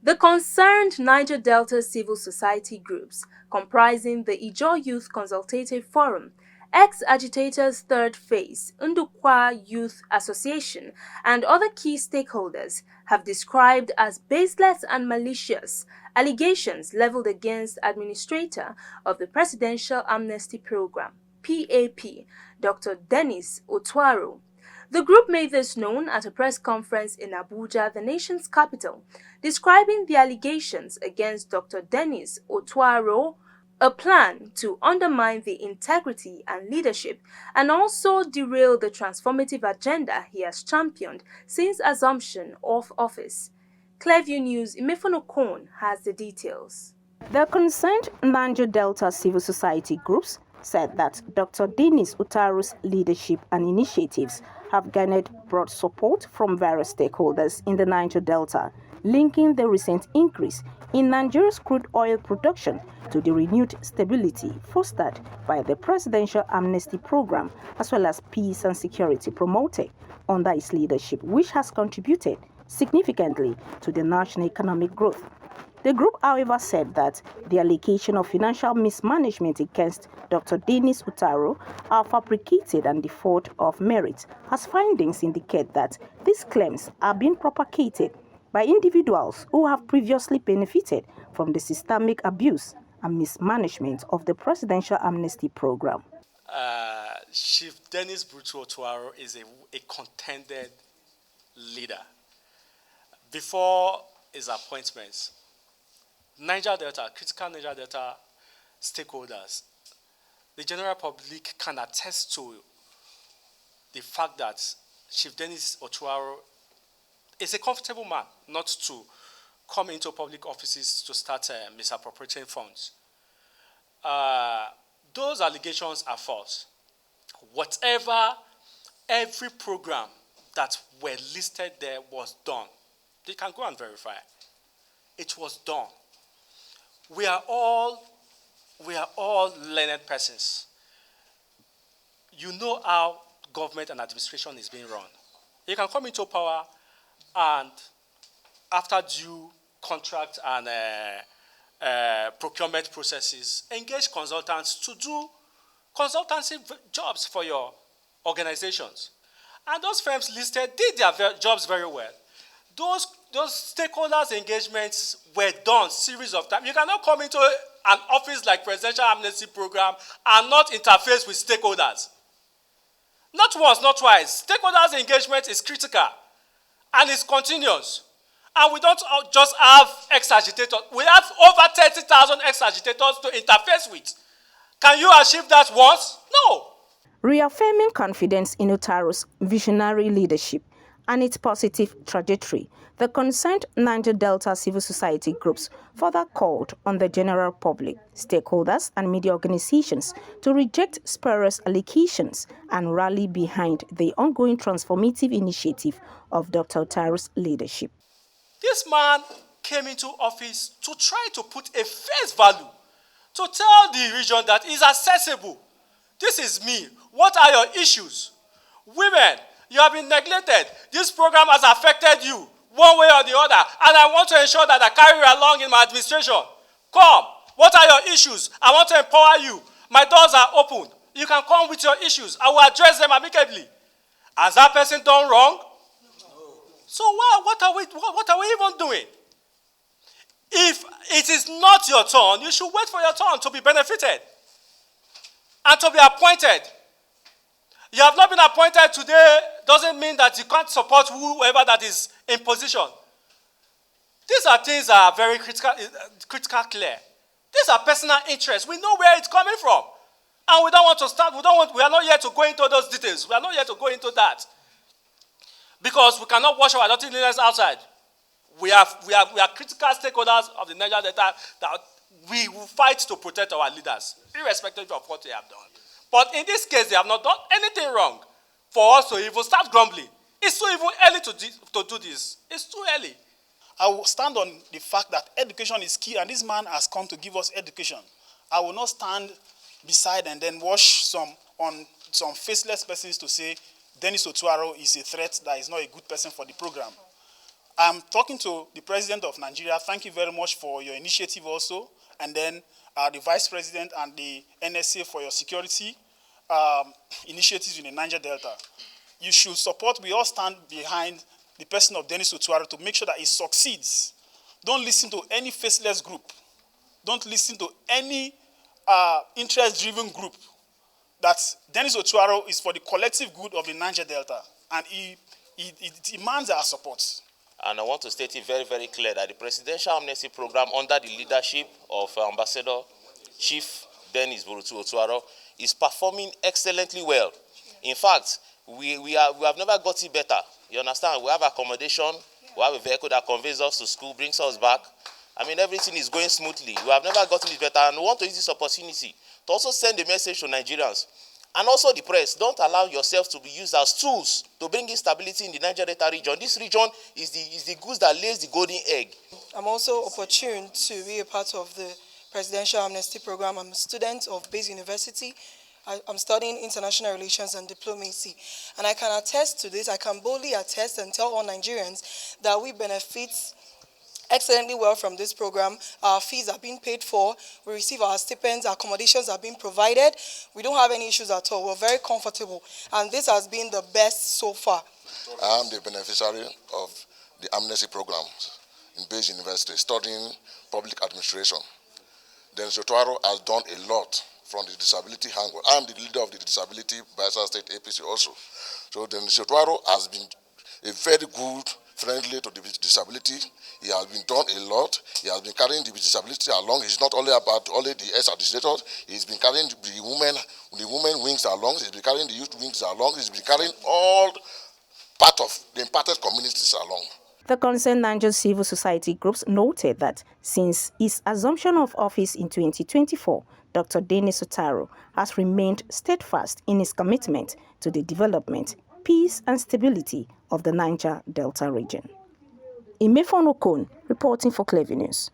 The concerned Niger Delta civil society groups, comprising the Ijaw Youth Consultative Forum, Ex-Agitators Third Phase, Ndukwa Youth Association, and other key stakeholders, have described as baseless and malicious allegations leveled against Administrator of the Presidential Amnesty Program, PAP, Dr. Dennis Otuaro. The group made this known at a press conference in Abuja, the nation's capital, describing the allegations against Dr. Dennis Otuaro, a plan to undermine the integrity and leadership and also derail the transformative agenda he has championed since assumption of office. Clearview News' Imefono Korn has the details. The concerned Niger Delta civil society groups said that Dr. Dennis Otuaro's leadership and initiatives have garnered broad support from various stakeholders in the Niger Delta, linking the recent increase in Nigeria's crude oil production to the renewed stability fostered by the Presidential Amnesty Program, as well as peace and security promoted under its leadership, which has contributed significantly to the national economic growth. The group, however, said that the allegation of financial mismanagement against Dr. Dennis Otuaro are fabricated and devoid of merit, as findings indicate that these claims are being propagated by individuals who have previously benefited from the systemic abuse and mismanagement of the Presidential Amnesty Program. Chief Dennis Otuaro is a contended leader. Before his appointments, Niger Delta, critical Niger Delta stakeholders, the general public can attest to the fact that Chief Dennis Otuaro is a comfortable man not to come into public offices to start misappropriating funds. Those allegations are false. Every program that were listed there was done. They can go and verify. It was done. We are all learned persons. You know how government and administration is being run. You can come into power and after due contract and procurement processes, engage consultants to do consultancy jobs for your organizations. And those firms listed did their jobs very well. Those stakeholders' engagements were done series of times. You cannot come into an office like Presidential Amnesty Program and not interface with stakeholders. Not once, not twice. Stakeholders' engagement is critical and it's continuous. And we don't just have ex-agitators. We have over 30,000 ex-agitators to interface with. Can you achieve that once? No. Reaffirming confidence in Otuaro's visionary leadership and its positive trajectory, the concerned Niger Delta civil society groups further called on the general public, stakeholders, and media organizations to reject spurious allegations and rally behind the ongoing transformative initiative of Dr. Otuaro's leadership. This man came into office to try to put a face value, to tell the region that it's accessible. This is me. What are your issues? Women, you have been neglected. This program has affected you one way or the other, and I want to ensure that I carry you along in my administration. Come. What are your issues? I want to empower you. My doors are open. You can come with your issues. I will address them amicably. Has that person done wrong? So what are we even doing? If it is not your turn, you should wait for your turn to be benefited and to be appointed. You have not been appointed today doesn't mean that you can't support whoever that is in position. These are things that are very critical clear. These are personal interests. We know where it's coming from. And we don't want to start, we are not here to go into those details. We are not here to go into that. Because we cannot wash our dirty linens outside. We are critical stakeholders of the Niger Delta that we will fight to protect our leaders, irrespective of what they have done. But in this case, they have not done anything wrong for us to even start grumbling. It's too even early to do this. It's too early. I will stand on the fact that education is key, and this man has come to give us education. I will not stand beside and then watch some faceless persons to say Dennis Otuaro is a threat, that is not a good person for the program. I'm talking to the President of Nigeria. Thank you very much for your initiative also. And then the Vice President and the NSA for your security initiatives in the Niger Delta. You should support, we all stand behind the person of Dennis Otuaro to make sure that he succeeds. Don't listen to any faceless group. Don't listen to any interest-driven group. That Dennis Otuaro is for the collective good of the Niger Delta, and he demands our support. And I want to state it very, very clear that the Presidential Amnesty Program under the leadership of Ambassador Chief Dennis Otuaro is performing excellently well. In fact, we have never got it better. You understand? We have accommodation, we have a vehicle that conveys us to school, brings us back. I mean, everything is going smoothly. We have never gotten it better, and we want to use this opportunity to also send a message to Nigerians. And also the press, don't allow yourself to be used as tools to bring instability in the Niger Delta region. This region is the goose that lays the golden egg. I'm also opportune to be a part of the Presidential Amnesty Program. I'm a student of Base University. I'm studying international relations and diplomacy. And I can attest to this. I can boldly attest and tell all Nigerians that we benefit excellently well from this program. Our fees are being paid for. We receive our stipends. Our accommodations are being provided. We don't have any issues at all. We're very comfortable. And this has been the best so far. I am the beneficiary of the amnesty programs in Base University, studying public administration. Dennis Otuaro has done a lot from the disability angle. I am the leader of the disability Baseless State APC also. So Dennis Otuaro has been a very good friendly to the disability. He has been done a lot. He has been carrying the disability along. It's not only about only the ex-administrators. He's been carrying the women wings along. He's been carrying the youth wings along. He's been carrying all part of the impacted communities along. The concerned Niger civil society groups noted that since his assumption of office in 2024, Dr. Dennis Otuaro has remained steadfast in his commitment to the development, peace and stability of the Niger Delta region. Imefon Okon, reporting for Clever News.